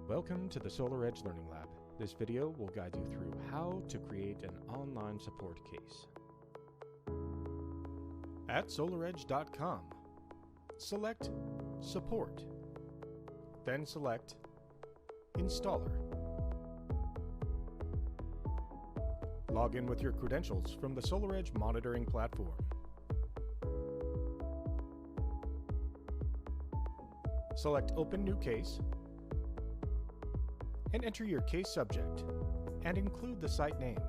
Welcome to the SolarEdge Learning Lab. This video will guide you through how to create an online support case. At SolarEdge.com, select Support, then select Installer. Log in with your credentials from the SolarEdge monitoring platform. Select Open New Case and enter your case subject and include the site name.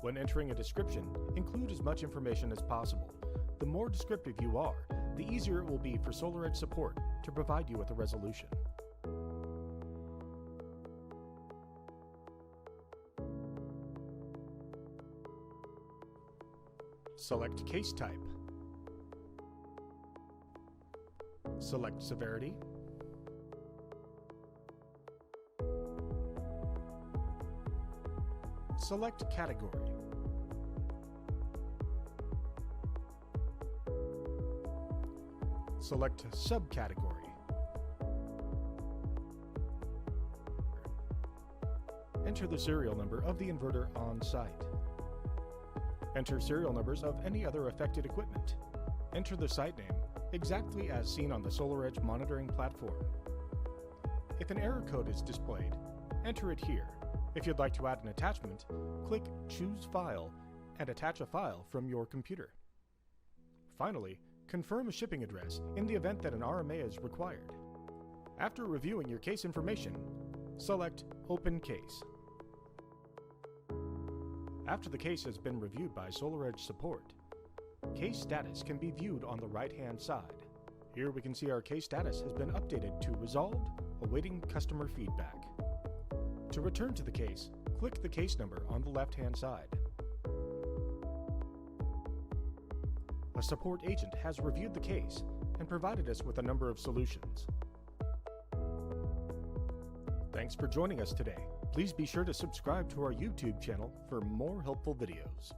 When entering a description, include as much information as possible. The more descriptive you are, the easier it will be for SolarEdge Support to provide you with a resolution. Select Case Type. Select Severity. Select Category. Select Subcategory. Enter the serial number of the inverter on site. Enter serial numbers of any other affected equipment. Enter the site name exactly as seen on the SolarEdge monitoring platform. If an error code is displayed, enter it here. If you'd like to add an attachment, click Choose File and attach a file from your computer. Finally, confirm a shipping address in the event that an RMA is required. After reviewing your case information, select Open Case. After the case has been reviewed by SolarEdge Support, case status can be viewed on the right-hand side. Here we can see our case status has been updated to Resolved, awaiting customer feedback. To return to the case, click the case number on the left-hand side. A support agent has reviewed the case and provided us with a number of solutions. Thanks for joining us today. Please be sure to subscribe to our YouTube channel for more helpful videos.